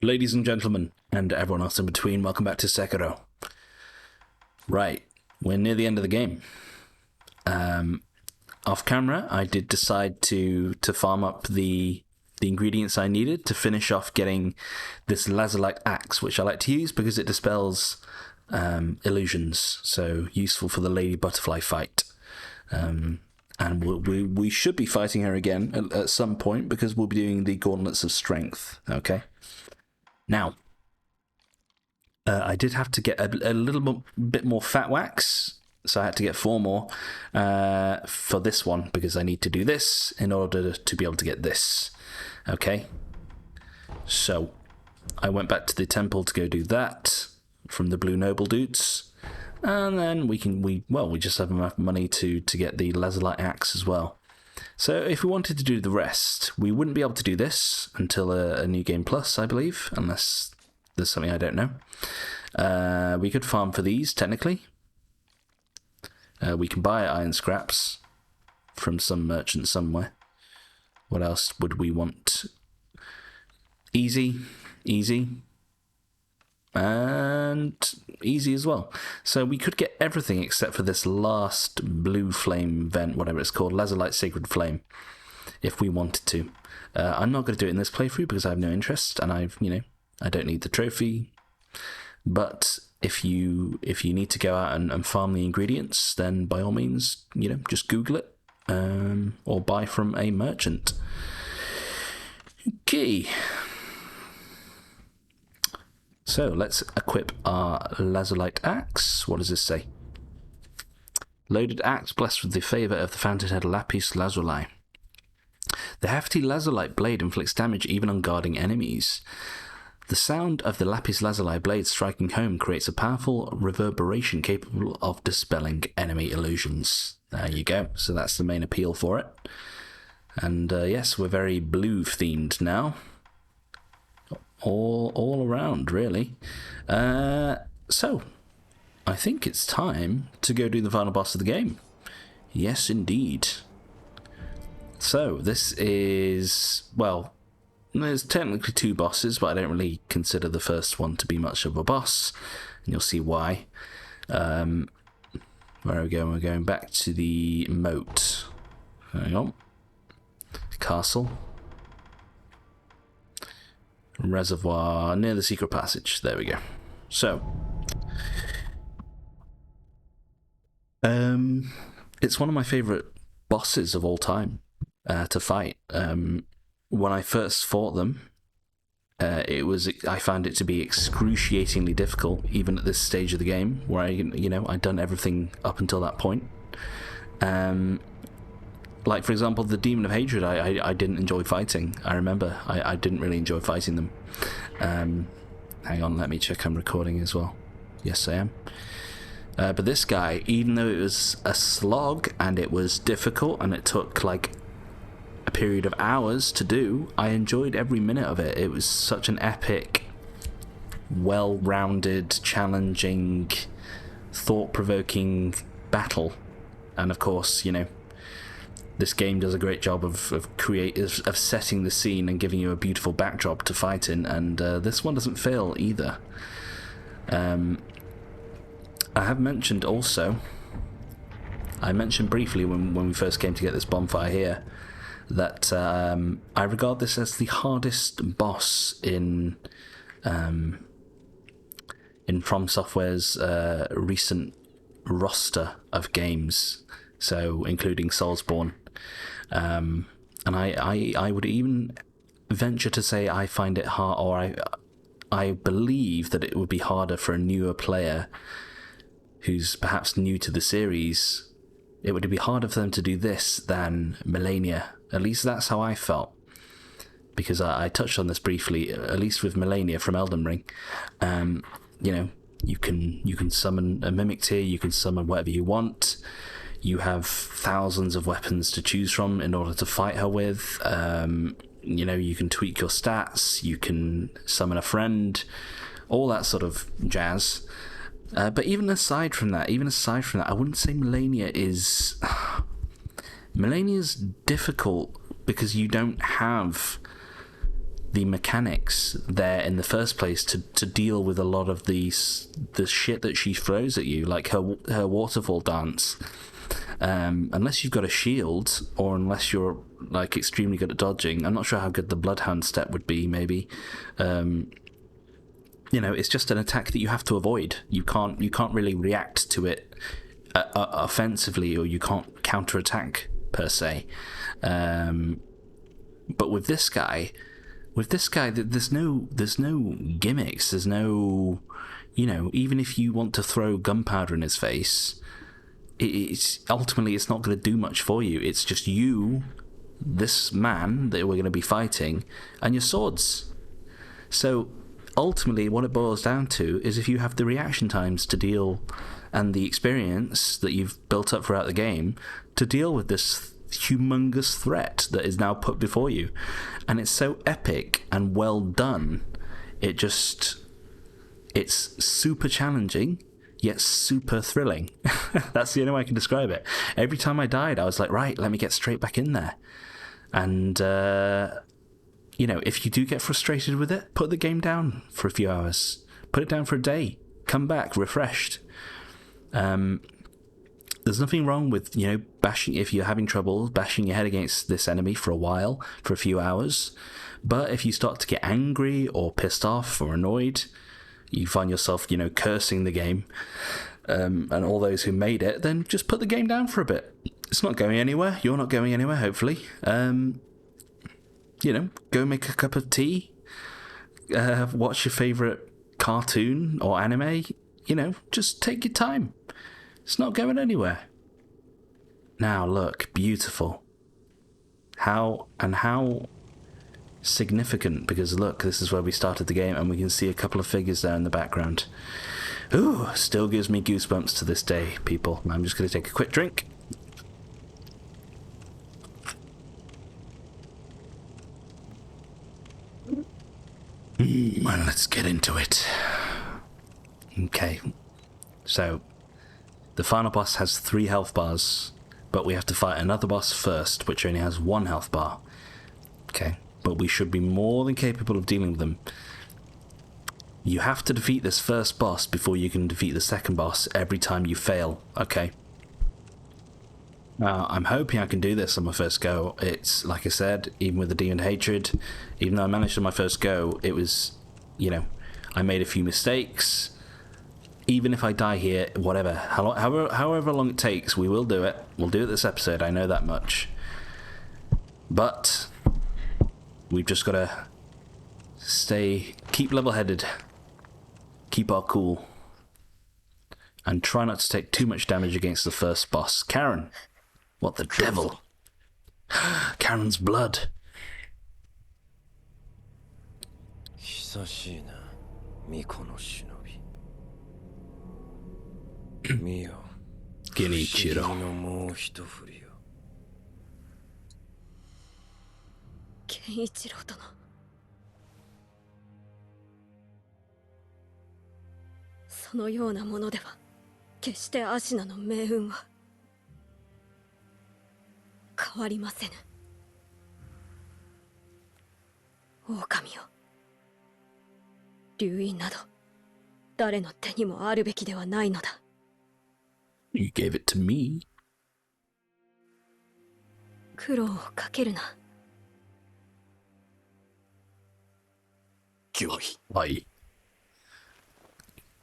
Ladies and gentlemen, and everyone else in between, welcome back to Sekiro. Right, we're near the end of the game. Off camera, I did decide to farm up the ingredients I needed to finish off getting this laser-light axe, which I like to use because it dispels illusions, so useful for the lady butterfly fight. And we should be fighting her again at some point because we'll be doing the Gauntlets of Strength, okay? Now, I did have to get a little bit more fat wax, so I had to get 4 more for this one because I need to do this in order to be able to get this. Okay, so I went back to the temple to go do that from the Blue Noble dudes, and then we just have enough money to get the Laserlight axe as well. So if we wanted to do the rest, we wouldn't be able to do this until a New Game Plus, I believe, unless there's something I don't know. We could farm for these, technically. We can buy iron scraps from some merchant somewhere. What else would we want? Easy, and easy as well. So we could get everything except for this last blue flame vent, whatever it's called, Laserlight Sacred Flame, if we wanted to. I'm not going to do it in this playthrough because I have no interest, and I don't need the trophy. But if you need to go out and farm the ingredients, then by all means, just Google it or buy from a merchant. Okay. So let's equip our Laserlight axe. What does this say? Loaded axe blessed with the favour of the fountainhead Lapis Lazuli. The hefty Laserlight blade inflicts damage even on guarding enemies. The sound of the Lapis Lazuli blade striking home creates a powerful reverberation capable of dispelling enemy illusions. There you go. So that's the main appeal for it. And yes, we're very blue themed now. All around, really. So, I think it's time to go do the final boss of the game. Yes, indeed. So, this is, well, there's technically 2 bosses, but I don't really consider the first one to be much of a boss, and you'll see why. Where are we going? We're going back to the moat. Hang on. Castle. Reservoir near the secret passage. There we go. So, it's one of my favourite bosses of all time to fight. When I first fought them, I found it to be excruciatingly difficult, even at this stage of the game, where I'd done everything up until that point. Like, for example, the Demon of Hatred, I didn't enjoy fighting. I remember I didn't really enjoy fighting them. Hang on, let me check I'm recording as well. Yes, I am. But this guy, even though it was a slog and it was difficult and it took like a period of hours to do, I enjoyed every minute of it. It was such an epic, well-rounded, challenging, thought-provoking battle. And of course, this game does a great job of setting the scene and giving you a beautiful backdrop to fight in, and this one doesn't fail either. I have mentioned also, I mentioned briefly when we first came to get this bonfire here, that I regard this as the hardest boss in From Software's recent roster of games, so including Soulsborne. And I would even venture to say I find it hard, or I believe that it would be harder for a newer player who's perhaps new to the series. It would be harder for them to do this than Melania. At least that's how I felt. Because I touched on this briefly, at least with Melania from Elden Ring. You can summon a Mimic Tear, you can summon whatever you want. You have thousands of weapons to choose from in order to fight her with. You can tweak your stats, you can summon a friend, all that sort of jazz. But even aside from that, I wouldn't say Melania is... Melania's difficult because you don't have the mechanics there in the first place to deal with a lot of the shit that she throws at you, like her waterfall dance. Unless you've got a shield, or unless you're like extremely good at dodging, I'm not sure how good the Bloodhound step would be. Maybe, it's just an attack that you have to avoid. You can't really react to it offensively, or you can't counterattack per se. But with this guy, there's no gimmicks. There's no, even if you want to throw gunpowder in his face, it's ultimately it's not going to do much for you. It's just you, this man that we're going to be fighting, and your swords. So ultimately, what it boils down to is if you have the reaction times to deal, and the experience that you've built up throughout the game to deal with this humongous threat that is now put before you. And it's so epic and well done. It's super challenging, yet super thrilling. That's the only way I can describe it. Every time I died, I was like, right, let me get straight back in there. And, if you do get frustrated with it, put the game down for a few hours. Put it down for a day. Come back refreshed. There's nothing wrong with, bashing, if you're having trouble, bashing your head against this enemy for a while, for a few hours. But if you start to get angry or pissed off or annoyed, you find yourself, cursing the game, and all those who made it, then just put the game down for a bit. It's not going anywhere. You're not going anywhere, hopefully. Go make a cup of tea, watch your favourite cartoon or anime, just take your time. It's not going anywhere. Now look, beautiful. How significant, because look, this is where we started the game and we can see a couple of figures there in the background. Ooh, still gives me goosebumps to this day, people. I'm just going to take a quick drink. Well, let's get into it. Okay, so the final boss has 3 health bars, but we have to fight another boss first, which only has 1 health bar. Okay, but we should be more than capable of dealing with them. You have to defeat this first boss before you can defeat the second boss every time you fail, okay? Now, I'm hoping I can do this on my first go. It's, like I said, even with the Demon Hatred, even though I managed on my first go, it was, I made a few mistakes. Even if I die here, whatever, however long it takes, we will do it. We'll do it this episode, I know that much. But we've just got to keep level-headed, keep our cool, and try not to take too much damage against the first boss. Karen, what the devil? Karen's blood. Genichiro. 健一郎殿。そのようなものでは決してアシナの命運は変わりませぬ。狼よ、龍院など誰の手にもあるべきではないのだ。You gave it to me. 苦労をかけるな。Why?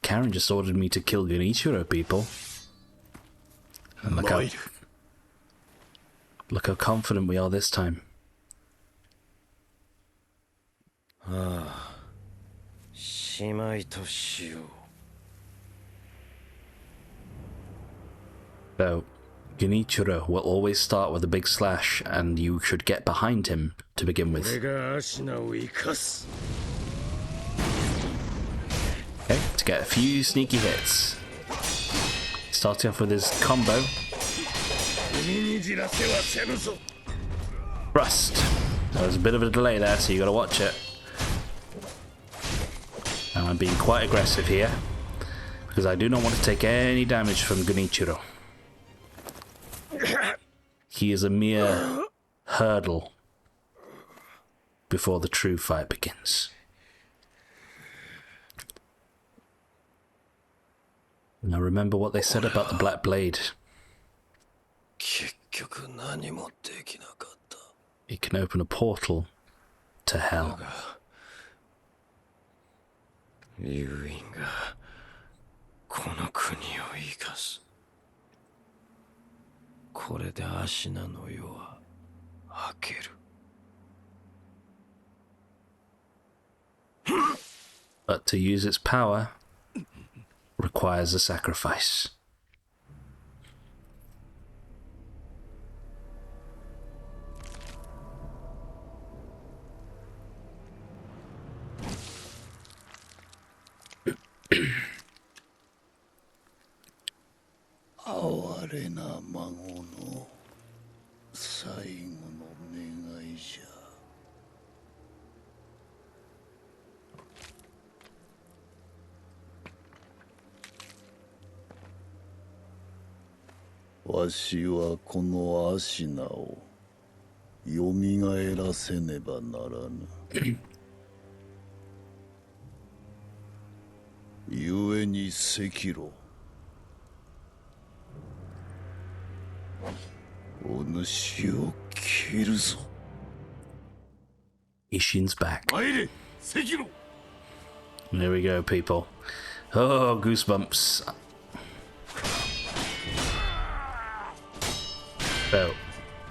Karen just ordered me to kill Genichiro, people. And look how confident we are this time. So, Genichiro will always start with a big slash, and you should get behind him to begin with. Okay, to get a few sneaky hits. Starting off with his combo. Thrust. There's a bit of a delay there, so you gotta watch it. And I'm being quite aggressive here, because I do not want to take any damage from Genichiro. He is a mere hurdle. before the true fight begins. Now remember what they said about the Black Blade. It can open a portal to hell. But to use its power requires a sacrifice. Sekiro. Ishin's back. There we go, people. Oh, goosebumps. So,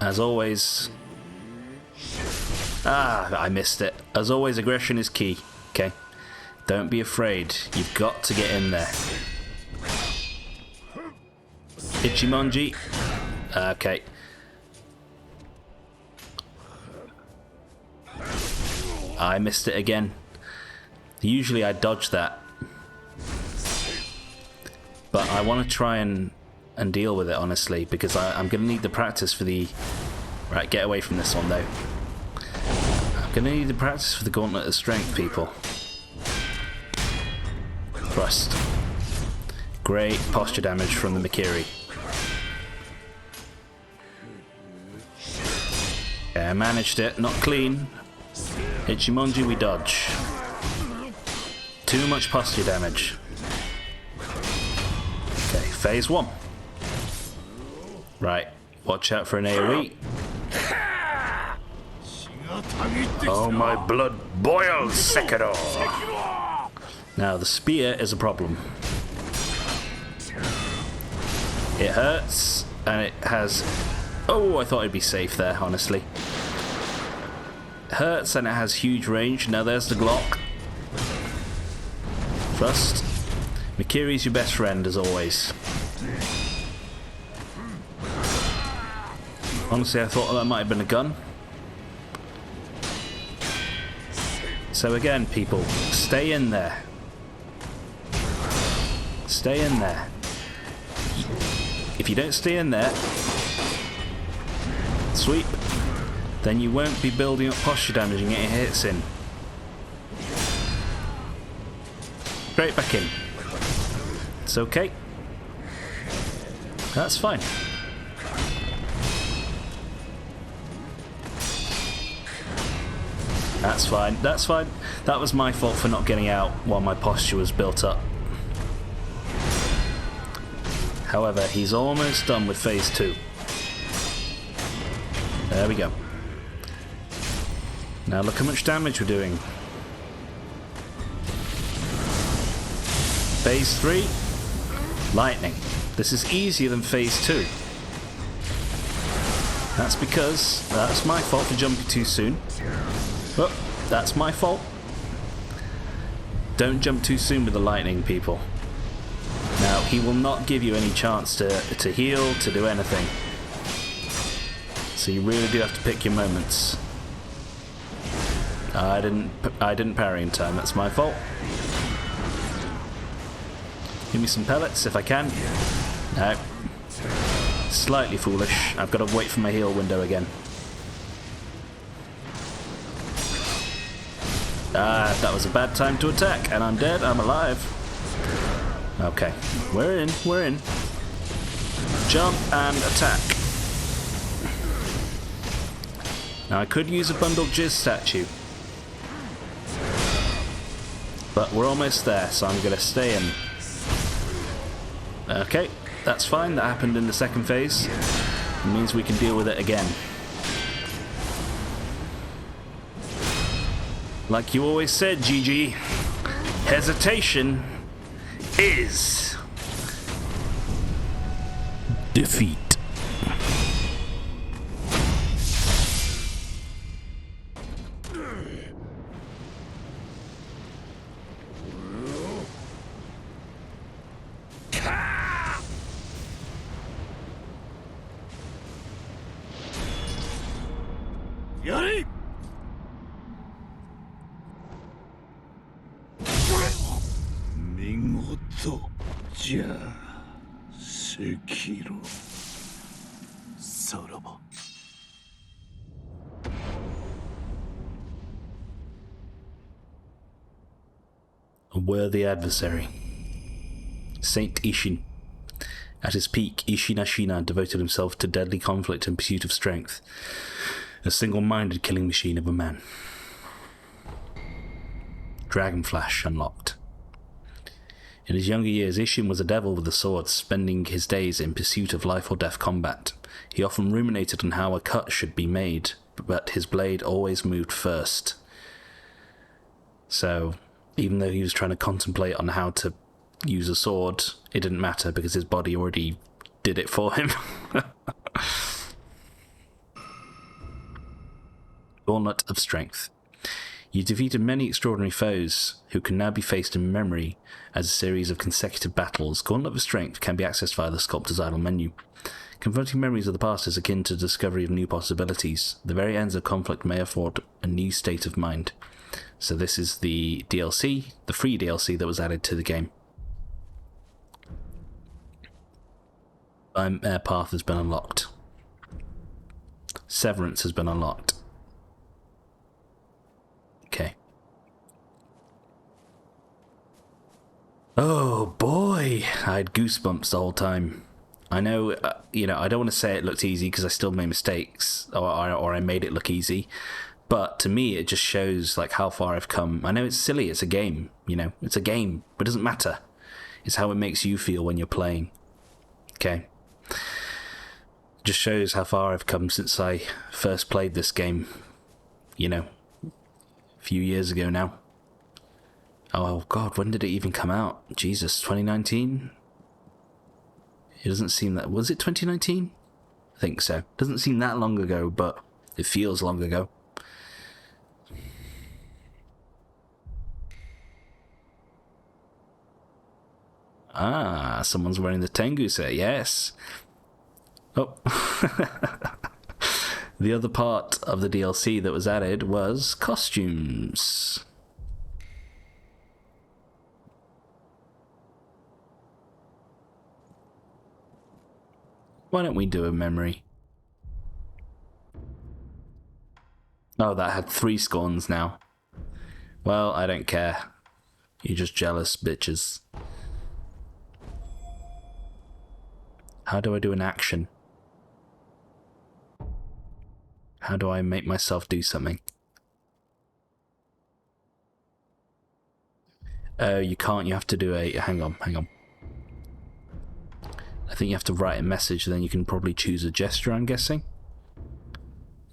as always... I missed it. As always, aggression is key, okay? Don't be afraid. You've got to get in there. Ichimonji. Okay. I missed it again. Usually I dodge that. But I want to try and deal with it, honestly, because I'm going to need the practice for the... Right, get away from this one, though. I'm going to need the practice for the Gauntlet of Strength, people. Thrust. Great posture damage from the Mikiri. Yeah, I managed it. Not clean. Ichimonji, we dodge. Too much posture damage. Okay, phase 1. Right, watch out for an AoE. Oh, my blood boils, Sekiro! Now, the spear is a problem. It hurts, and it has... Oh, I thought it'd be safe there, honestly. It hurts, and it has huge range. Now, there's the Glock. Thrust. Mikiri's your best friend, as always. Honestly, I thought that might have been a gun. So again, people, stay in there. Stay in there. If you don't stay in there, sweep, then you won't be building up posture damage and getting hits in. Straight back in. It's okay. That's fine. That's fine, that's fine. That was my fault for not getting out while my posture was built up. However, he's almost done with phase 2. There we go. Now look how much damage we're doing. Phase 3, lightning. This is easier than phase 2. That's because that's my fault for jumping too soon. Oh, that's my fault. Don't jump too soon with the lightning, people. Now, he will not give you any chance to heal, to do anything. So you really do have to pick your moments. I didn't parry in time, that's my fault. Give me some pellets if I can. No. Slightly foolish. I've got to wait for my heal window again. Ah, that was a bad time to attack, and I'm dead, I'm alive. Okay, we're in, we're in. Jump and attack. Now I could use a bundled Jizz statue, But we're almost there, so I'm going to stay in. Okay, that's fine. That happened in the second phase. It means we can deal with it again. Like you always said, GG, hesitation is defeat. Yari! 見事じゃ赤色さらば A worthy adversary. Saint Ishin. At his peak, Ishin Ashina devoted himself to deadly conflict in pursuit of strength. A single-minded killing machine of a man. Dragon Flash unlocked. In his younger years, Ishin was a devil with a sword, spending his days in pursuit of life or death combat. He often ruminated on how a cut should be made, but his blade always moved first. So, even though he was trying to contemplate on how to use a sword, it didn't matter because his body already did it for him. Gauntlet of Strength. You defeated many extraordinary foes who can now be faced in memory as a series of consecutive battles. Gauntlet of Strength can be accessed via the Sculptor's Idle menu. Confronting memories of the past is akin to the discovery of new possibilities. The very ends of conflict may afford a new state of mind. So this is the DLC, the free DLC that was added to the game. Air Path has been unlocked. Severance has been unlocked. Okay. Oh boy, I had goosebumps the whole time. I know, I don't want to say it looked easy because I still made mistakes, or I made it look easy. But to me, it just shows like how far I've come. I know it's silly, it's a game, it's a game, but it doesn't matter. It's how it makes you feel when you're playing. Okay. It just shows how far I've come since I first played this game, a few years ago now. Oh god, when did it even come out? Jesus, 2019? It doesn't seem that... Was it 2019? I think so. Doesn't seem that long ago, but it feels long ago. Ah, someone's wearing the Tengu set, yes. Oh. The other part of the DLC that was added was costumes. Why don't we do a memory? Oh, that had 3 scorns now. Well, I don't care. You're just jealous bitches. How do I do an action? How do I make myself do something? Oh, you can't. You have to do a... Hang on. I think you have to write a message, then you can probably choose a gesture, I'm guessing.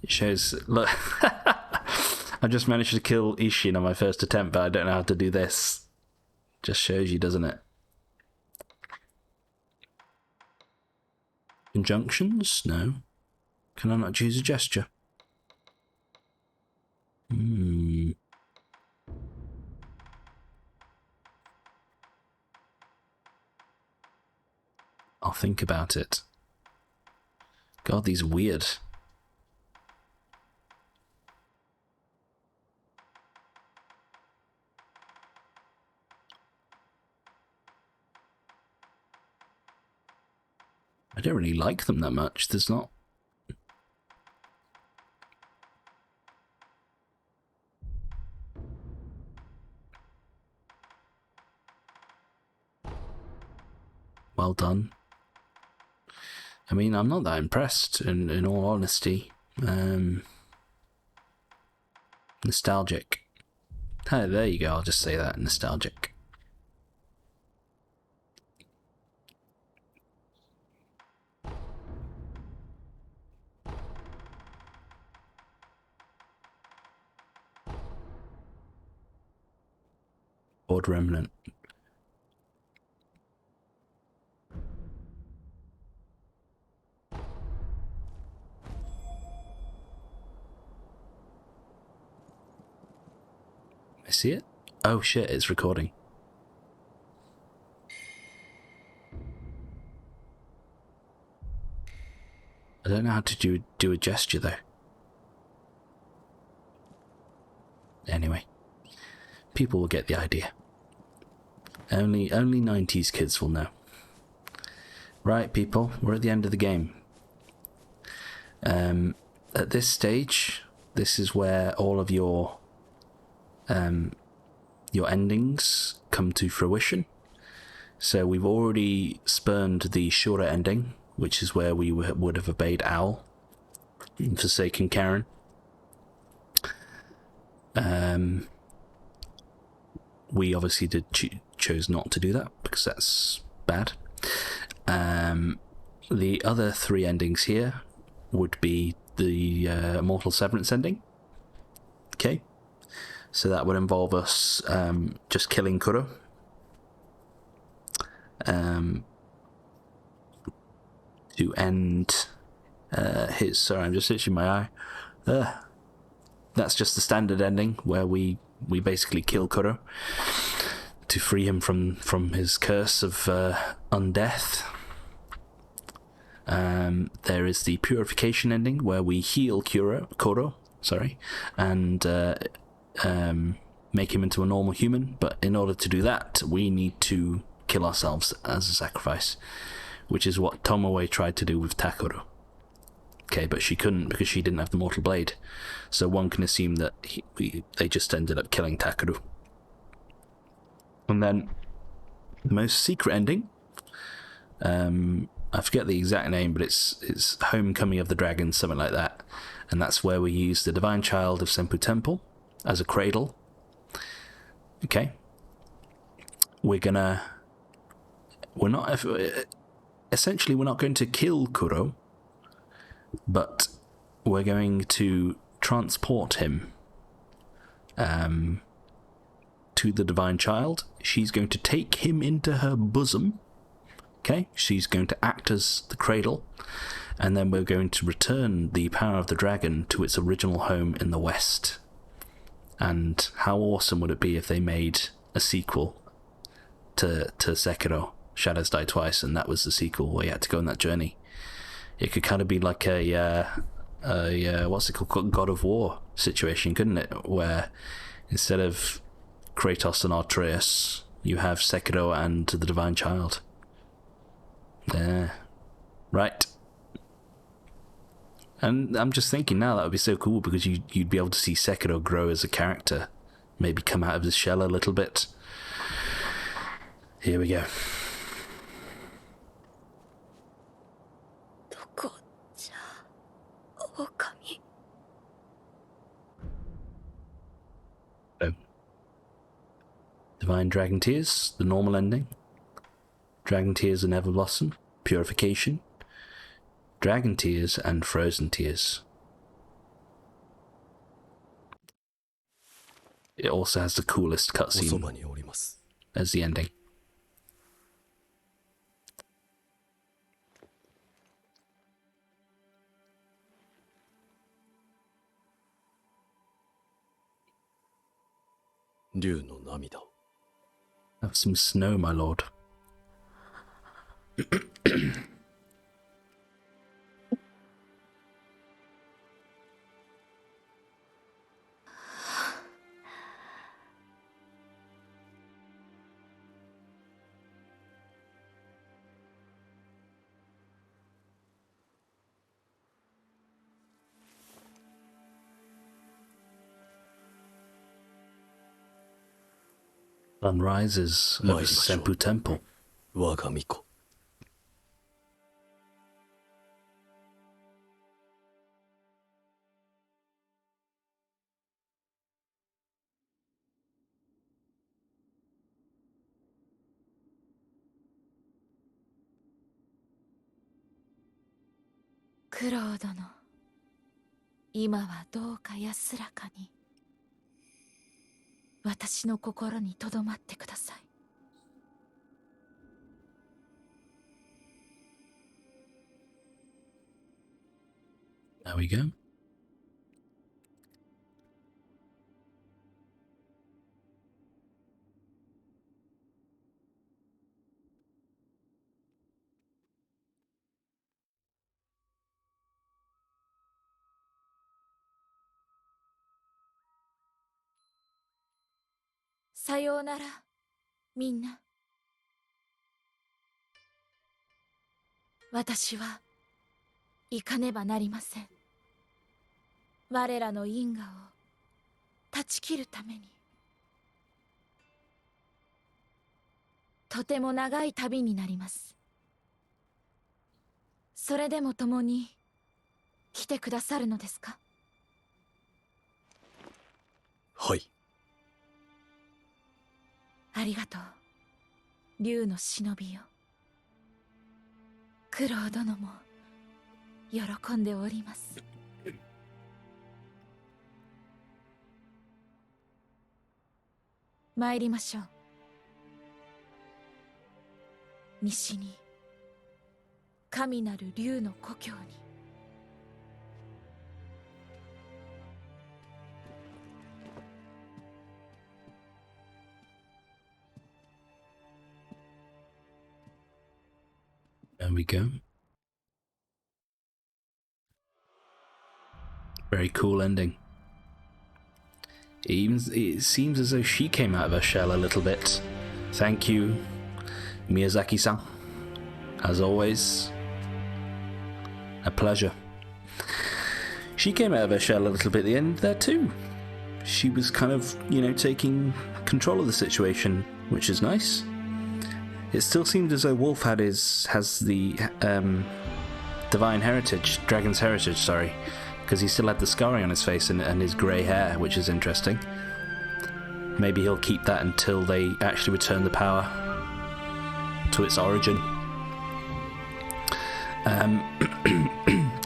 It shows... Look. I just managed to kill Ishin on my first attempt, but I don't know how to do this. Just shows you, doesn't it? Conjunctions? No. Can I not choose a gesture? I'll think about it. God, these are weird. I don't really like them that much. There's not... Well done. I mean, I'm not that impressed, in all honesty. Nostalgic. Oh, there you go. I'll just say that. Nostalgic. Odd Remnant. I see it? Oh shit, it's recording. I don't know how to do a gesture though. Anyway, people will get the idea. Only 90s kids will know. Right, people, we're at the end of the game. At this stage, this is where all of your endings come to fruition. So we've already spurned the shorter ending, which is where we would have obeyed Owl and forsaken Karen. We obviously chose not to do that because that's bad. The other three endings here would be the Mortal Severance ending. Okay, so that would involve us just killing Kuro. To end his... Sorry, I'm just itching my eye. That's just the standard ending where we basically kill Kuro to free him from his curse of undeath. There is the purification ending where we heal Kuro, and make him into a normal human. But in order to do that, we need to kill ourselves as a sacrifice, which is what Tomoe tried to do with Takuro. Okay, but she couldn't because she didn't have the Mortal Blade. So one can assume that they just ended up killing Takuro. And then the most secret ending, I forget the exact name, but it's Homecoming of the Dragon, something like that. And that's where we use the Divine Child of Senpu Temple as a cradle. Okay. Essentially, we're not going to kill Kuro, but we're going to transport him to the Divine Child. She's going to take him into her bosom. Okay, she's going to act as the cradle, and then we're going to return the power of the dragon to its original home in the West. And how awesome would it be if they made a sequel to Sekiro, Shadows Die Twice, and that was the sequel where you had to go on that journey? It could kind of be like a what's it called, God of War situation, couldn't it? Where instead of Kratos and Atreus, you have Sekiro and the Divine Child. There, right. And I'm just thinking now that would be so cool because you'd be able to see Sekiro grow as a character, maybe come out of his shell a little bit. Here we go. Oh. Divine Dragon Tears, the normal ending. Dragon Tears and Never Blossom, Purification. Dragon Tears and Frozen Tears. It also has the coolest cutscene as the ending. Have some snow, my lord. Sun rises over Senpu Temple. 九郎殿、今はどうか安らかに私の心にとどまってください。There we go. "さようなら、みんな。私は行かねばなりません。我らの因果を断ち切るために。とても長い旅になります。それでも共に来てくださるのですか？はい。ありがとう、竜の忍びよ。九郎殿も喜んでおります。参りましょう。西に神なる竜の故郷に。There we go. Very cool ending. It seems as though she came out of her shell a little bit. Thank you, Miyazaki-san. As always, a pleasure. She came out of her shell a little bit at the end there too. She was kind of, taking control of the situation, which is nice. It still seemed as though Wolf has the dragon's heritage, sorry, because he still had the scarring on his face and his grey hair, which is interesting. Maybe he'll keep that until they actually return the power to its origin.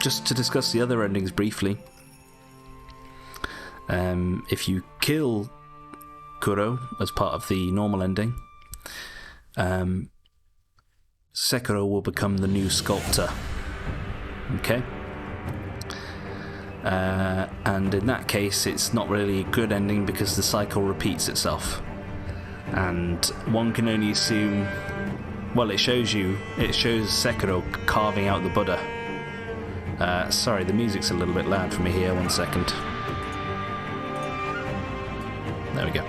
Just to discuss the other endings briefly. If you kill Kuro as part of the normal ending, Sekiro will become the new sculptor. Okay? And in that case, it's not really a good ending because the cycle repeats itself. And one can only assume... Well, it shows Sekiro carving out the Buddha. Sorry, the music's a little bit loud for me here. 1 second. There we go.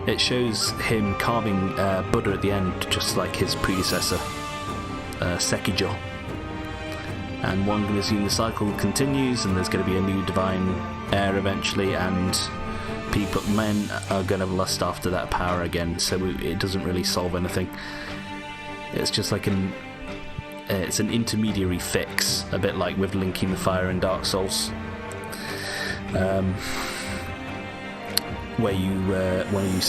It shows him carving Buddha at the end, just like his predecessor, Sekiro. And one can assume the cycle continues, and there's going to be a new divine heir eventually, and men are going to lust after that power again. So it doesn't really solve anything. It's just like it's an intermediary fix, a bit like with linking the fire in Dark Souls. Where you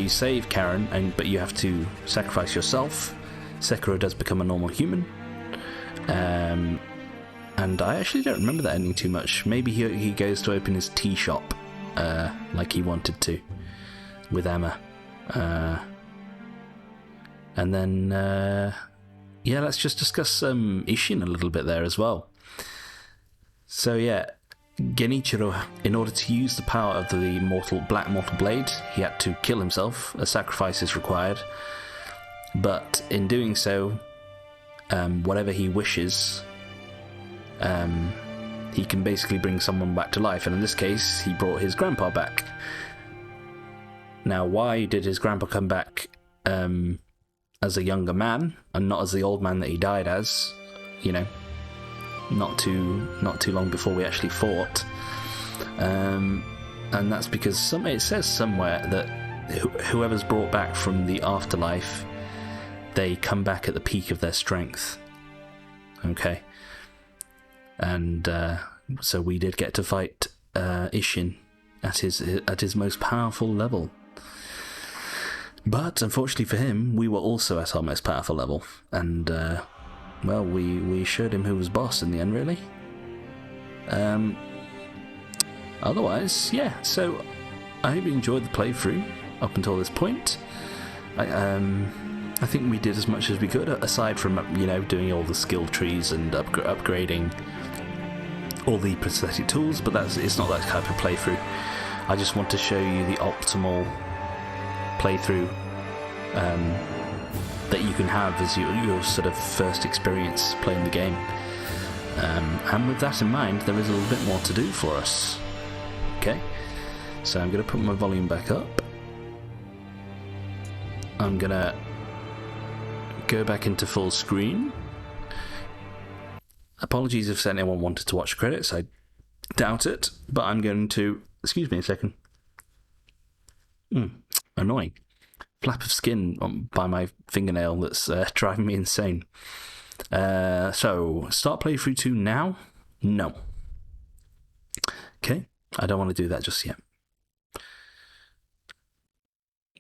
save Karen, but you have to sacrifice yourself. Sekiro does become a normal human. And I actually don't remember that ending too much. Maybe he goes to open his tea shop, like he wanted to, with Emma. And then, let's just discuss Ishin a little bit there as well. So yeah, Genichiro, in order to use the power of the Black Mortal Blade, he had to kill himself. A sacrifice is required. But in doing so, whatever he wishes, he can basically bring someone back to life. And in this case, he brought his grandpa back. Now, why did his grandpa come back as a younger man and not as the old man that he died as? Not too long before we actually fought, and that's because it says somewhere that whoever's brought back from the afterlife, they come back at the peak of their strength. Okay, and so we did get to fight Ishin at his most powerful level. But unfortunately for him, we were also at our most powerful level, and well, we showed him who was boss in the end, really. Otherwise, yeah, so I hope you enjoyed the playthrough up until this point. I think we did as much as we could, aside from, doing all the skill trees and upgrading all the prosthetic tools, but it's not that type of playthrough. I just want to show you the optimal playthrough that you can have as your sort of first experience playing the game. And with that in mind, there is a little bit more to do for us. Okay, so I'm going to put my volume back up. I'm going to go back into full screen. Apologies if anyone wanted to watch credits, I doubt it, but I'm going to... Excuse me a second. Annoying. Flap of skin by my fingernail that's driving me insane. So, start playthrough 2 now? No. Okay, I don't want to do that just yet.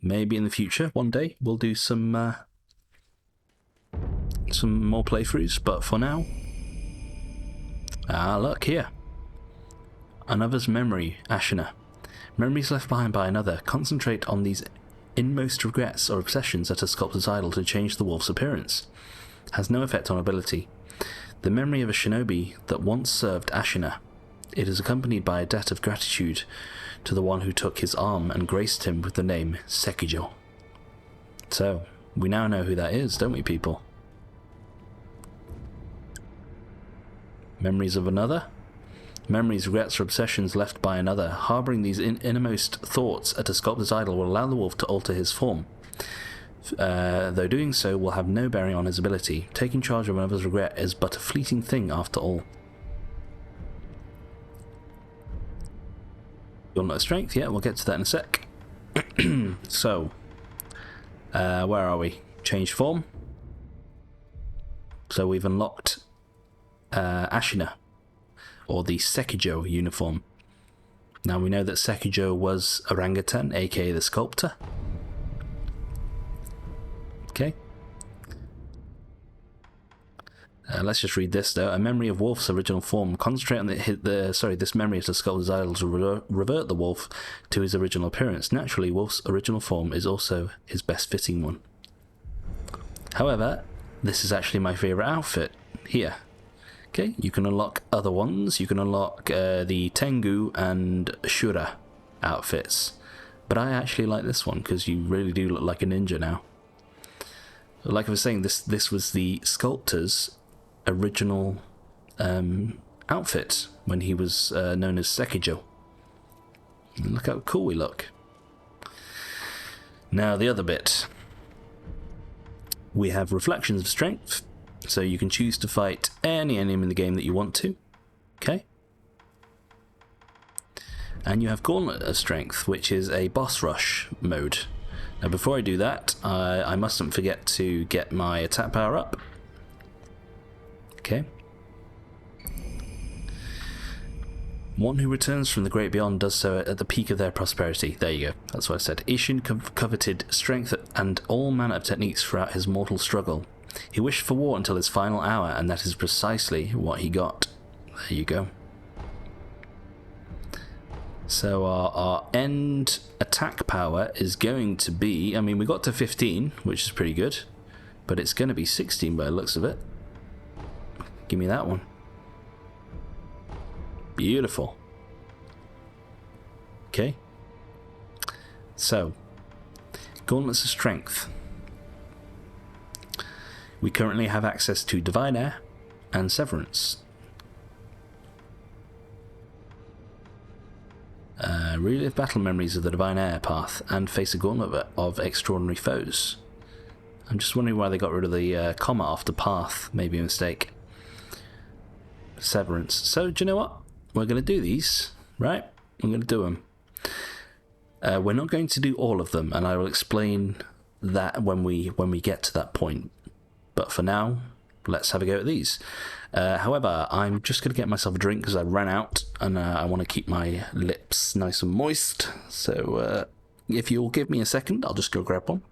Maybe in the future, one day, we'll do some more playthroughs, but for now... look here. Another's memory, Ashina. Memories left behind by another. Concentrate on these inmost regrets or obsessions at a sculptor's idol to change the wolf's appearance. Has no effect on ability. The memory of a shinobi that once served Ashina. It is accompanied by a debt of gratitude to the one who took his arm and graced him with the name Sekiro. So, we now know who that is, don't we, people? Memories of another? Memories, regrets, or obsessions left by another. Harbouring these innermost thoughts at a sculptor's idol will allow the wolf to alter his form. Though doing so will have no bearing on his ability. Taking charge of another's regret is but a fleeting thing after all. Gauntlet of Strength, yeah, we'll get to that in a sec. So, where are we? Change form. So we've unlocked Ashina, or the Sekiro uniform. Now we know that Sekiro was Orangutan, aka the sculptor. Okay. Let's just read this though. A memory of Wolf's original form. Concentrate on this memory of the sculptor's idol to revert the wolf to his original appearance. Naturally, Wolf's original form is also his best fitting one. However, this is actually my favourite outfit. Here. Okay, you can unlock other ones. You can unlock the Tengu and Shura outfits. But I actually like this one because you really do look like a ninja now. Like I was saying, this was the sculptor's original outfit when he was known as Sekiro. And look how cool we look. Now the other bit. We have Reflections of Strength. So you can choose to fight any enemy in the game that you want to. Okay. And you have Gauntlet of Strength, which is a boss rush mode. Now before I do that, I mustn't forget to get my attack power up. Okay. One who returns from the great beyond does so at the peak of their prosperity. There you go, that's what I said. Ishin coveted strength and all manner of techniques throughout his mortal struggle. He wished for war until his final hour, and that is precisely what he got. There you go. So our end attack power is going to be... I mean, we got to 15, which is pretty good. But it's going to be 16 by the looks of it. Give me that one. Beautiful. Okay. So, Gauntlets of Strength. We currently have access to Divine Air and Severance. Relive battle memories of the Divine Air path and face a gauntlet of extraordinary foes. I'm just wondering why they got rid of the comma after path. Maybe a mistake. Severance. So, do you know what? We're going to do these, right? I'm going to do them. We're not going to do all of them, and I will explain that when we get to that point. But for now, let's have a go at these. However, I'm just going to get myself a drink because I ran out and I want to keep my lips nice and moist. So if you'll give me a second, I'll just go grab one.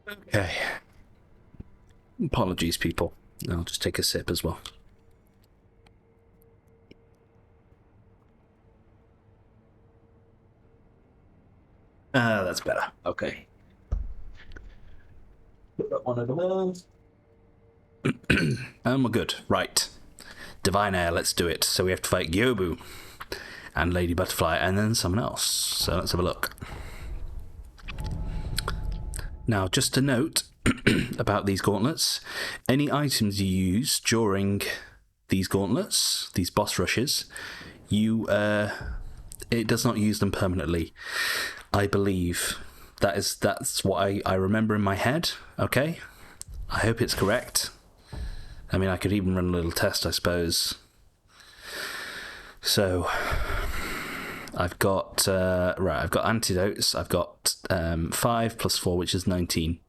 Okay. Apologies, people. I'll just take a sip as well. That's better. Okay. Put that one over there. And we're good. Right. Divine Air, let's do it. So we have to fight Gyobu and Lady Butterfly and then someone else. So let's have a look. Now, just a note about these gauntlets. Any items you use during these gauntlets, these boss rushes, it does not use them permanently. I believe that's what I remember in my head. Okay, I hope it's correct. I mean, I could even run a little test, I suppose. So I've got I've got antidotes. I've got 5 plus 4, which is 19.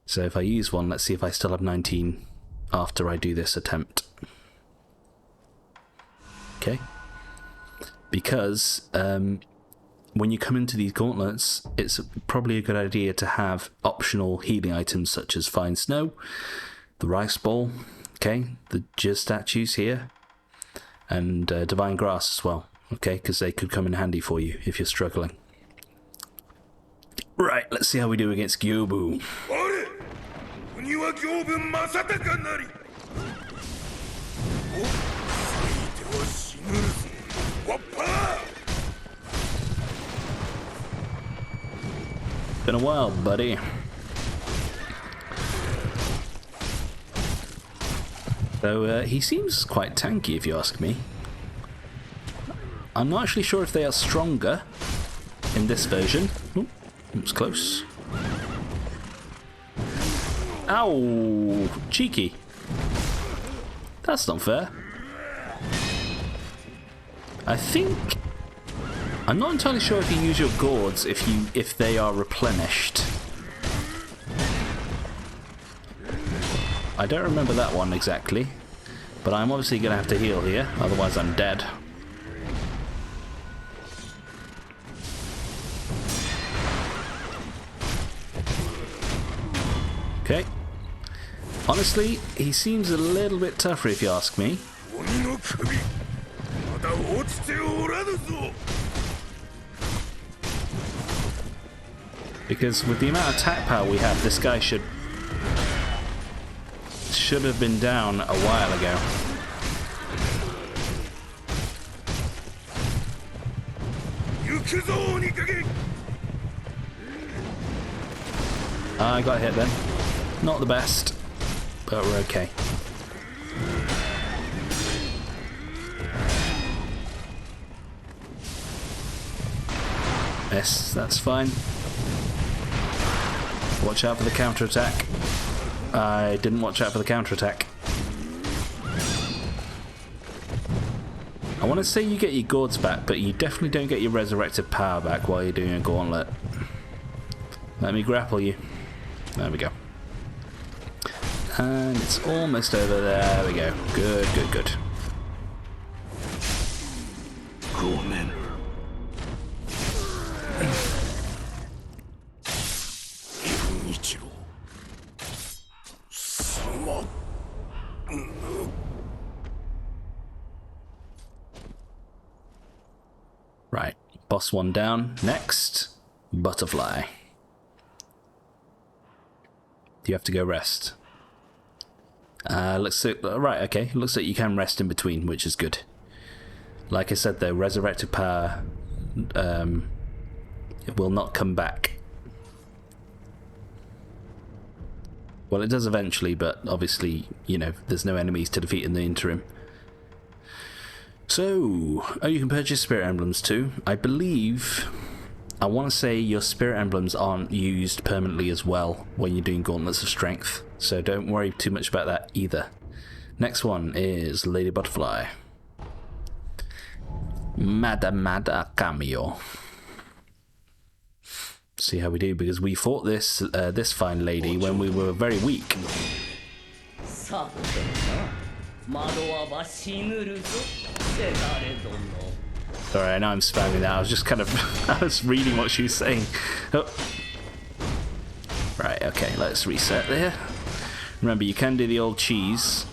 So if I use one, let's see if I still have 19 after I do this attempt. Okay. Because when you come into these gauntlets, it's probably a good idea to have optional healing items such as Fine Snow, the Rice Ball, okay, the Jizz statues here, and Divine Grass as well, okay, because they could come in handy for you if you're struggling. Right, let's see how we do against Gyobu. Been a while, buddy. So he seems quite tanky, if you ask me. I'm not actually sure if they are stronger in this version. Ooh, it was close. Ow! Cheeky. That's not fair. I think... I'm not entirely sure if you use your gourds if they are replenished. I don't remember that one exactly, but I'm obviously going to have to heal here, otherwise I'm dead. Okay. Honestly, he seems a little bit tougher if you ask me. Because with the amount of attack power we have, this guy should have been down a while ago. I got hit then. Not the best, but we're okay. Yes, that's fine. Watch out for the counter-attack. I didn't watch out for the counter-attack. I want to say you get your gourds back, but you definitely don't get your resurrected power back while you're doing a gauntlet. Let me grapple you. There we go. And it's almost over. There we go. Good, good, good. Cool, man. Right, boss one down. Next, Butterfly. You have to go rest. Looks like, right, okay. Looks like you can rest in between, which is good. Like I said, though, resurrected power it will not come back. Well, it does eventually, but obviously, you know, there's no enemies to defeat in the interim. So, oh, you can purchase spirit emblems too. I believe, I want to say your spirit emblems aren't used permanently as well when you're doing Gauntlets of Strength. So don't worry too much about that either. Next one is Lady Butterfly. Mada Cameo. See how we do, because we fought this fine lady when we were very weak. Sorry, I know I'm spamming that. I was just kind of I was reading what she was saying. Oh. Right, okay, let's reset there. Remember, you can do the old cheese.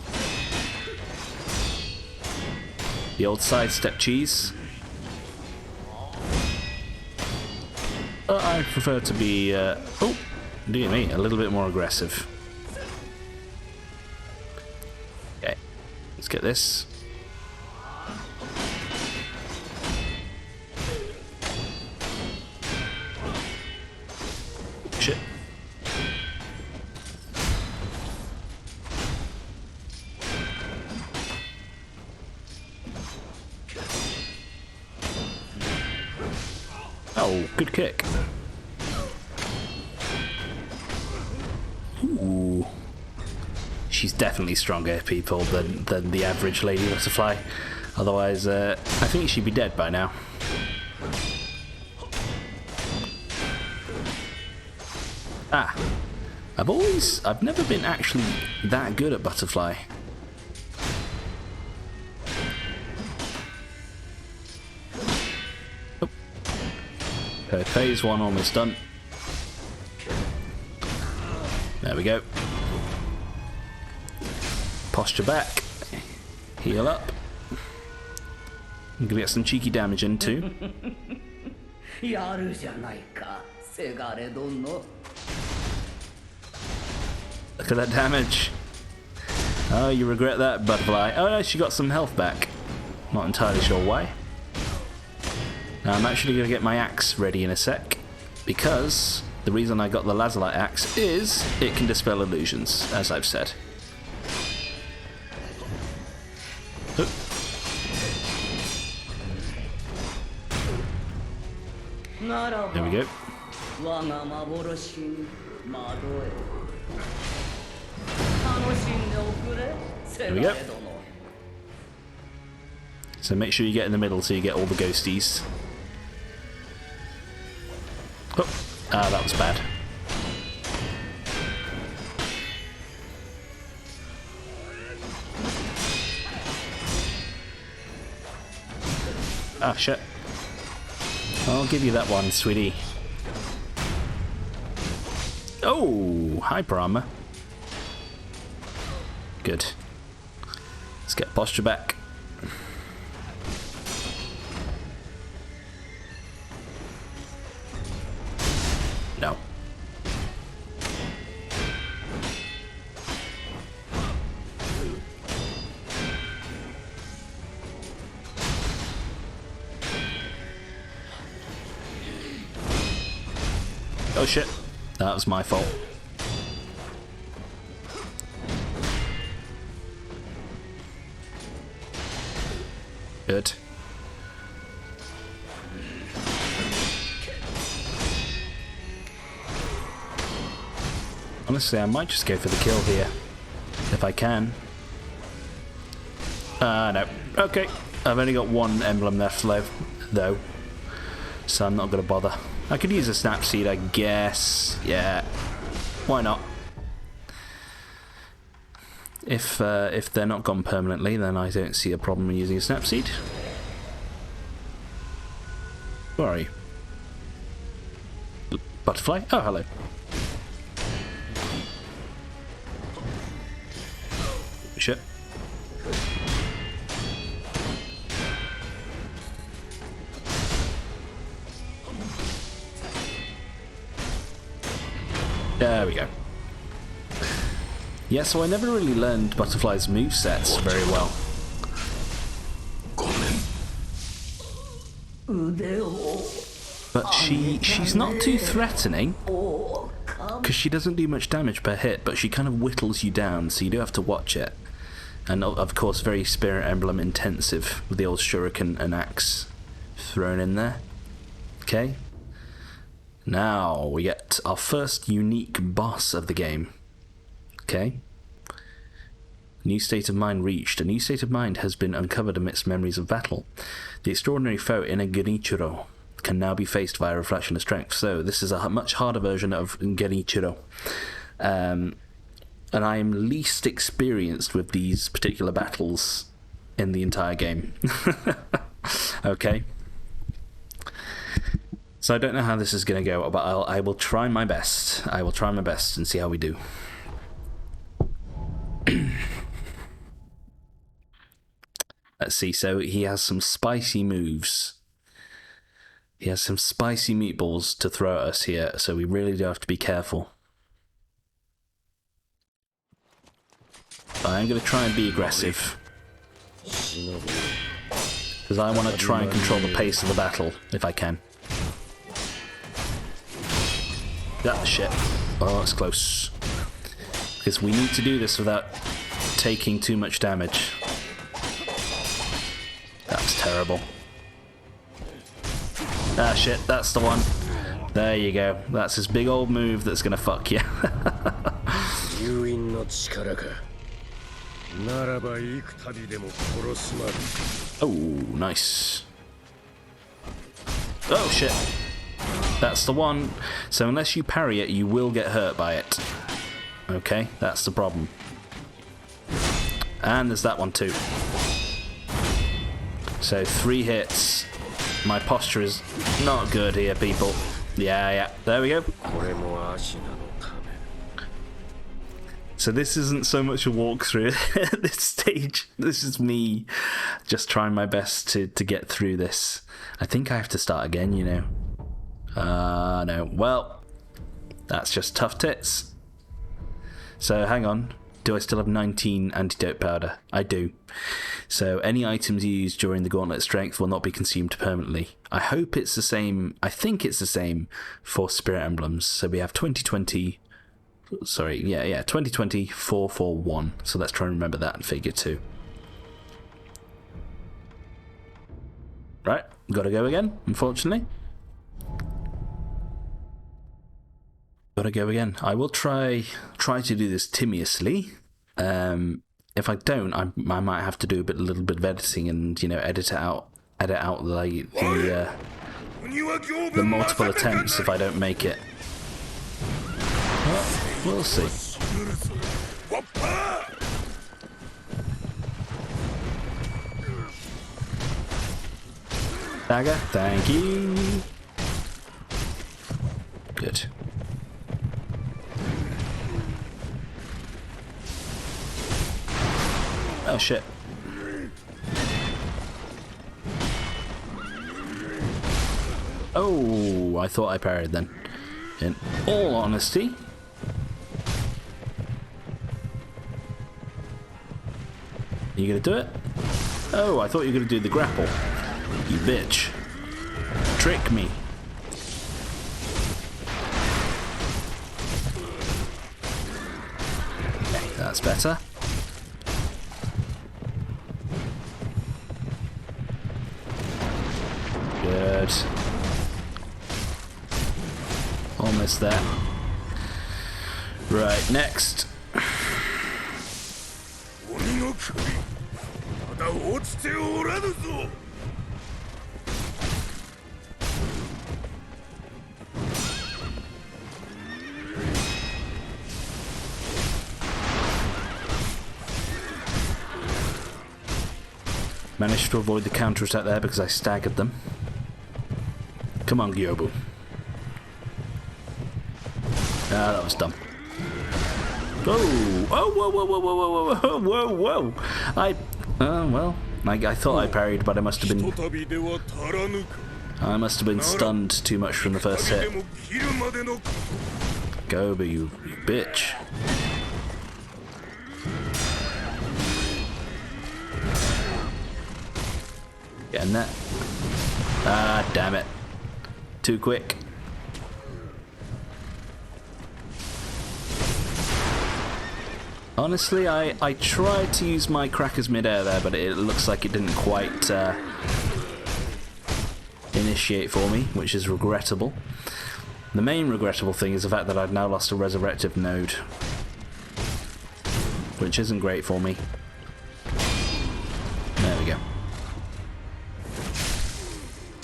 The old sidestep cheese. I prefer to be, oh, dear me, a little bit more aggressive. Okay, let's get this. Shit. Oh, good kick. Ooh. She's definitely stronger, people, than the average Lady Butterfly. Otherwise, I think she'd be dead by now. Ah. I've never been actually that good at Butterfly. Oh. Okay, phase 1 almost done. There we go. Posture back. Heal up. I'm gonna get some cheeky damage in too. Look at that damage. Oh, you regret that, Butterfly. Oh no, she got some health back. Not entirely sure why. Now I'm actually going to get my axe ready in a sec, because the reason I got the Lazulite axe is it can dispel illusions, as I've said. Oh. There we go. There we go. So make sure you get in the middle so you get all the ghosties. Oh, that was bad. Ah, shit. I'll give you that one, sweetie. Oh, hyper armor. Good. Let's get posture back. No. Oh shit. That was my fault. Good. Honestly, I might just go for the kill here. If I can. No. Okay. I've only got one emblem left though. So I'm not going to bother. I could use a snap seed, I guess. Yeah. Why not? If they're not gone permanently, then I don't see a problem in using a snap seed. Where are you? Butterfly? Oh, hello. Shit. There we go. Yeah, so I never really learned Butterfly's movesets very well. But she's not too threatening, because she doesn't do much damage per hit, but she kind of whittles you down, so you do have to watch it. And of course, very Spirit Emblem intensive, with the old shuriken and axe thrown in there. Okay. Now we get our first unique boss of the game. Okay. New state of mind reached. A new state of mind has been uncovered amidst memories of battle. The extraordinary foe in a Genichiro can now be faced via reflection of strength. So this is a much harder version of Genichiro. And I am least experienced with these particular battles in the entire game. Okay. So I don't know how this is going to go, but I will try my best. I will try my best and see how we do. Let's see. So he has some spicy moves. He has some spicy meatballs to throw at us here, so we really do have to be careful. I'm going to try and be aggressive, because I want to try and control the pace of the battle, if I can. Ah, shit. Oh, it's close. Because we need to do this without taking too much damage. That's terrible. Ah, shit, that's the one. There you go. That's his big old move that's gonna fuck you. Oh, nice. Oh, shit. That's the one. So unless you parry it, you will get hurt by it. Okay, that's the problem. And there's that one too. So 3 hits. My posture is not good here, people. Yeah, there we go. So this isn't so much a walkthrough at this stage. This is me just trying my best to get through this. I think I have to start again, you know. No. Well, that's just tough tits. So hang on. Do I still have 19 antidote powder? I do. So any items used during the gauntlet strength will not be consumed permanently. I hope it's the same. I think it's the same for spirit emblems. So we have 2020. Sorry, yeah, 2020 441. So let's try and remember that in figure 2. Right, gotta go again, unfortunately. Gotta go again. I will try to do this timiously. If I don't, I might have to do a little bit of editing and, you know, edit out the multiple attempts if I don't make it. Well, we'll see. Dagger, thank you. Good. Oh shit. Oh, I thought I parried then. In all honesty. You gonna do it? Oh, I thought you were gonna do the grapple. You bitch. Trick me. Okay, that's better. Good. Almost there. Right, next. Managed to avoid the counter attack there because I staggered them. Come on, Gyobu. Ah, that was dumb. Oh! Oh, whoa, whoa, whoa, whoa, whoa, whoa, whoa, whoa! Well, I thought I parried, but I must have been stunned too much from the first hit. Gyobu, you bitch. Getting that. Ah, damn it. Too quick. Honestly, I tried to use my crackers mid-air there, but it looks like it didn't quite initiate for me, which is regrettable. The main regrettable thing is the fact that I've now lost a resurrective node, which isn't great for me. There we go.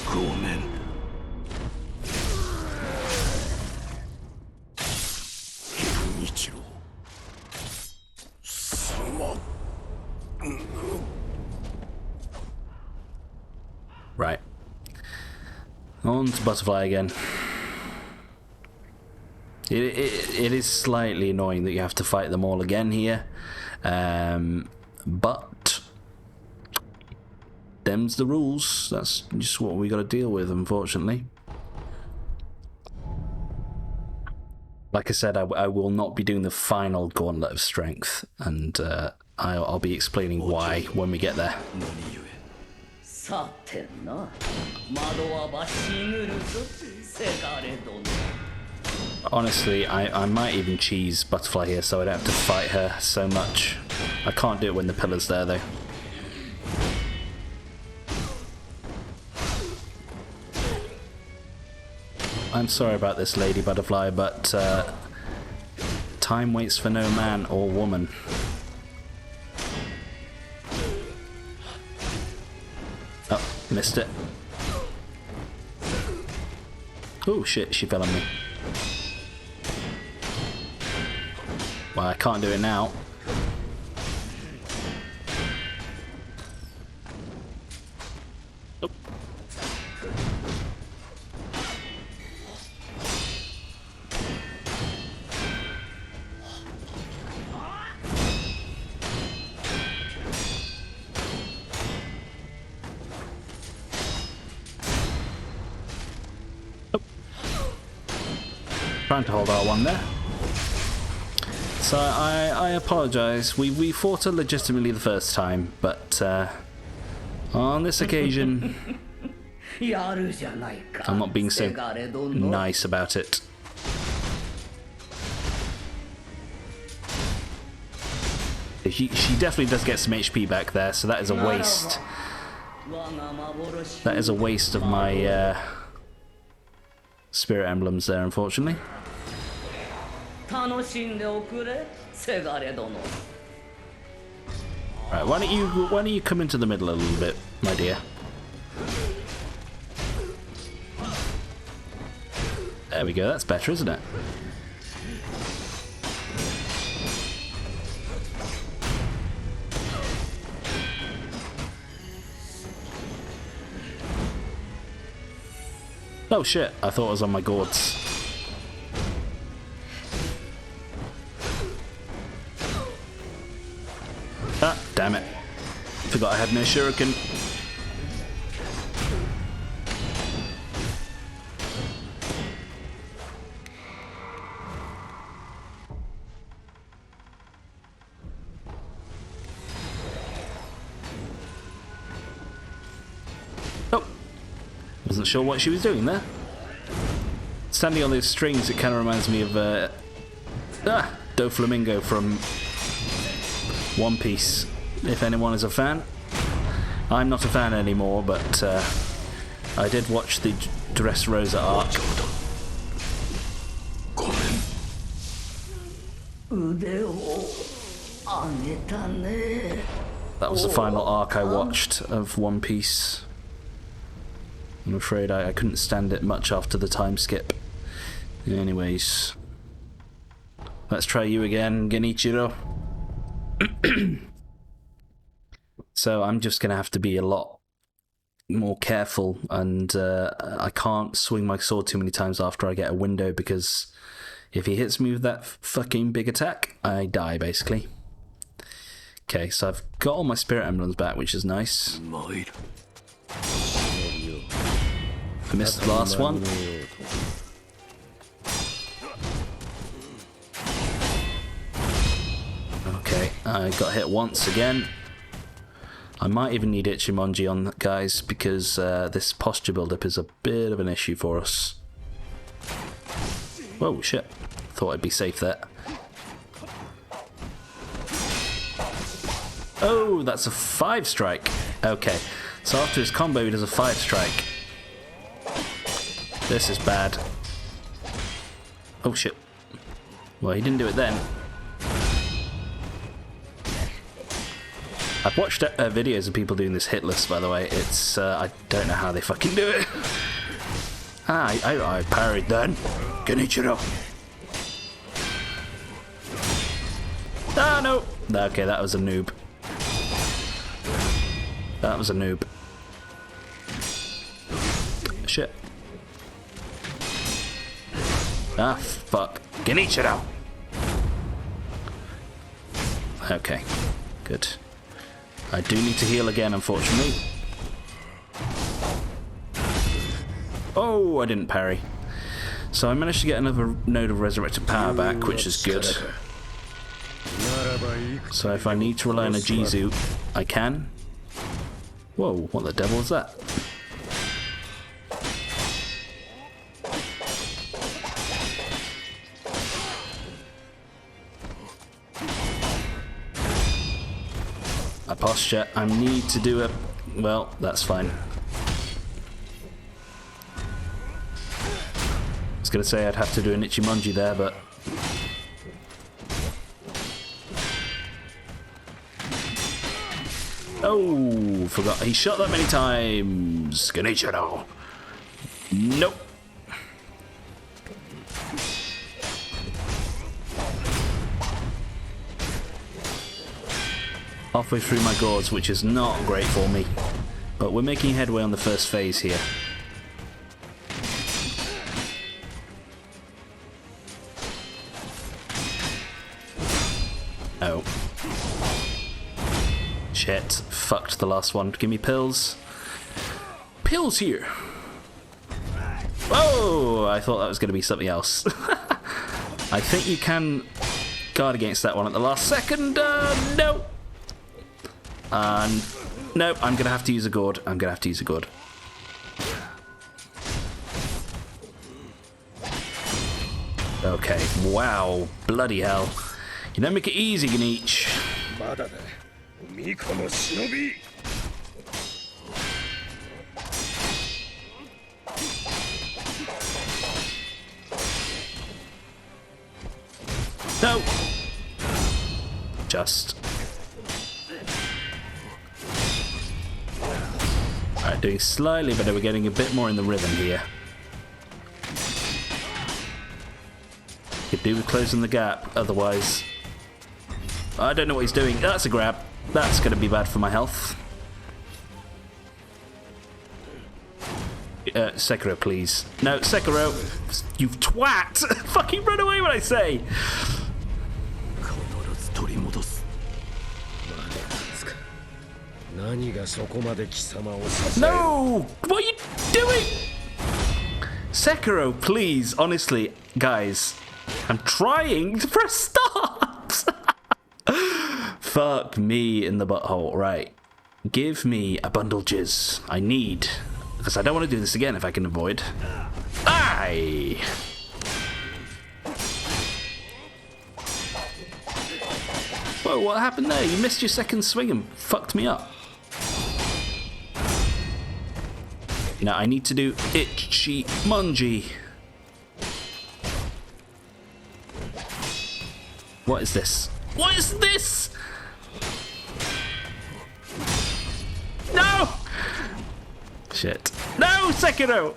Cool, man. Right. On to Butterfly again. It is slightly annoying that you have to fight them all again here. But them's the rules. That's just what we got to deal with, unfortunately. Like I said, I will not be doing the final Gauntlet of Strength, and I'll be explaining why when we get there. Honestly, I might even cheese Butterfly here so I don't have to fight her so much. I can't do it when the pillar's there, though. I'm sorry about this, Lady Butterfly, but time waits for no man or woman. Oh, missed it. Oh shit, she fell on me. Well, I can't do it now. Oh. Trying to hold R1 there. So I apologise. We fought her legitimately the first time, but on this occasion, I'm not being so nice about it. She definitely does get some HP back there, so that is a waste. That is a waste of my spirit emblems there, unfortunately. Right, why don't you come into the middle a little bit, my dear? There we go, that's better, isn't it? Oh shit, I thought it was on my gourds. Ah, damn it. Forgot I had no shuriken. Oh. Wasn't sure what she was doing there. Standing on those strings, it kind of reminds me of Doflamingo from One Piece, if anyone is a fan. I'm not a fan anymore, but I did watch the Dressrosa arc. That was the final arc I watched of One Piece. I'm afraid I couldn't stand it much after the time skip. Anyways, let's try you again, Genichiro. So I'm just gonna have to be a lot more careful, and I can't swing my sword too many times after I get a window, because if he hits me with that fucking big attack, I die basically. Okay, so I've got all my spirit emblems back, which is nice. I missed the last one. Okay, I got hit once again. I might even need Ichimonji on that, guys, because this posture build-up is a bit of an issue for us. Whoa, shit. Thought I'd be safe there. Oh, that's a 5-strike. Okay, so after his combo, he does a 5-strike. This is bad. Oh, shit. Well, he didn't do it then. I've watched videos of people doing this hitless, by the way. It's, I don't know how they fucking do it. I parried then. Genichiro. Ah, no. Okay, that was a noob. That was a noob. Shit. Ah, fuck. Genichiro! Okay, good. I do need to heal again, unfortunately. Oh, I didn't parry. So I managed to get another node of resurrected power back, which is good. So if I need to rely on a Jizu, I can. Whoa, what the devil is that? My posture, I need to do it. Well, that's fine. I was going to say I'd have to do an Ichimonji there, but... Oh, forgot. He shot that many times. Genichiro. Nope. Halfway through my gourds, which is not great for me. But we're making headway on the first phase here. Oh. Shit. Fucked the last one. Give me pills. Pills here. Whoa! I thought that was going to be something else. I think you can guard against that one at the last second. No. Nope, I'm going to have to use a gourd. Okay, wow. Bloody hell. You don't make it easy, Ganich. No! Just. Alright, doing slightly better. We're getting a bit more in the rhythm here. Could do with closing the gap, otherwise... I don't know what he's doing. That's a grab. That's going to be bad for my health. Sekiro, please. No, Sekiro. You twat! Fucking run away when I say! No! What are you doing? Sekiro, please. Honestly, guys. I'm trying to press start! Fuck me in the butthole. Right. Give me a bundle jizz. I need. Because I don't want to do this again if I can avoid. Aye! Whoa, what happened there? You missed your second swing and fucked me up. You know, I need to do Ichimonji. What is this? What is this? No! Shit. No, Sekiro!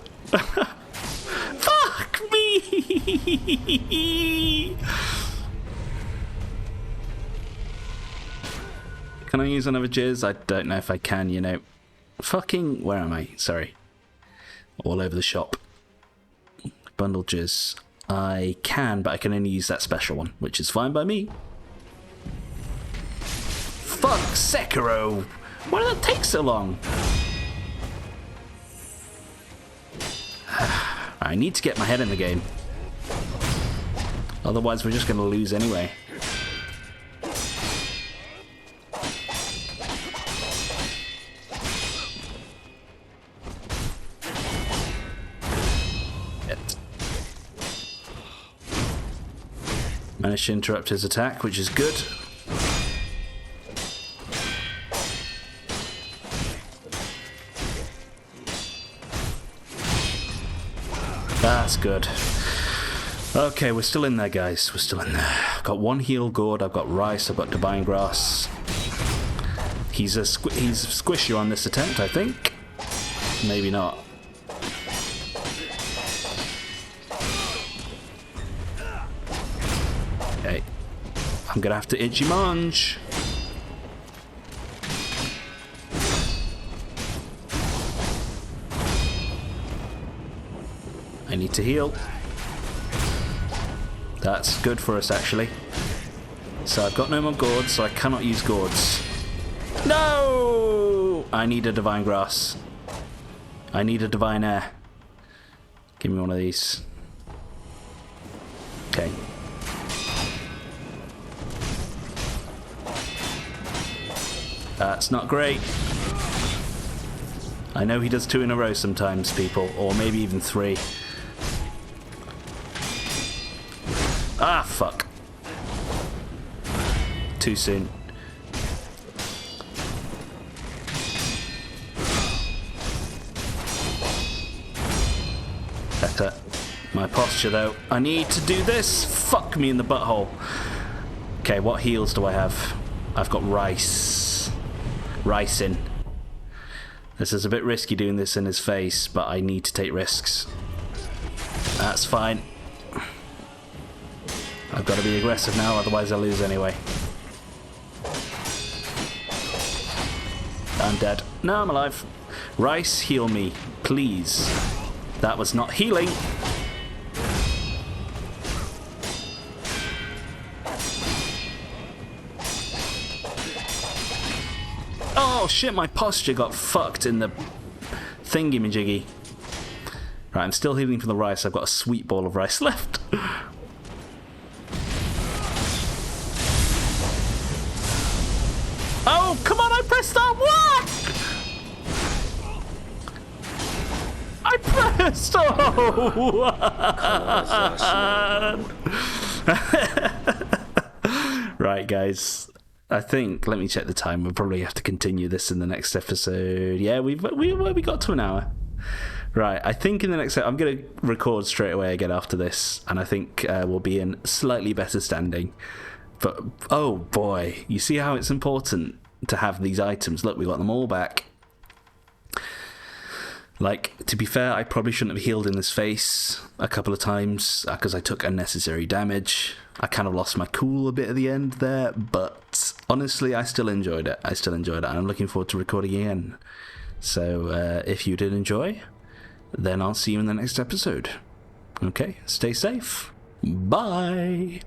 Fuck me! Can I use another jizz? I don't know if I can, you know. Fucking... Where am I? Sorry. All over the shop. Bundle jizz. I can, but I can only use that special one, which is fine by me. Fuck Sekiro! Why did that take so long? I need to get my head in the game. Otherwise we're just going to lose anyway. Managed to interrupt his attack, which is good. That's good. Okay, we're still in there, guys. We're still in there. I've got one heal gourd, I've got rice, I've got divine grass. He's squishier on this attempt, I think. Maybe not. Okay. I'm gonna have to Ichimonji. I need to heal. That's good for us, actually. So I've got no more gourds, so I cannot use gourds. No! I need a divine grass. I need a divine air. Give me one of these. Okay. That's not great. I know he does 2 in a row sometimes, people, or maybe even 3. Ah, fuck. Too soon. Better. My posture, though. I need to do this. Fuck me in the butthole. Okay, what heals do I have? I've got rice. Ricing. This is a bit risky doing this in his face, but I need to take risks. That's fine. I've got to be aggressive now, otherwise I'll lose anyway. I'm dead. No, I'm alive. Rice, heal me, please. That was not healing. Oh shit, my posture got fucked in the thingy-majiggy. Right, I'm still healing from the rice. I've got a sweet ball of rice left. Oh, come on, I pressed that. What? I pressed. Oh. Right, guys. I think, let me check the time. We'll probably have to continue this in the next episode. Yeah, we got to an hour. Right, I think in the next... I'm going to record straight away again after this, and I think we'll be in slightly better standing. But, oh boy, you see how it's important to have these items. Look, we got them all back. Like, to be fair, I probably shouldn't have healed in his face a couple of times because I took unnecessary damage. I kind of lost my cool a bit at the end there, but honestly, I still enjoyed it. And I'm looking forward to recording again. So, if you did enjoy, then I'll see you in the next episode. Okay, stay safe. Bye.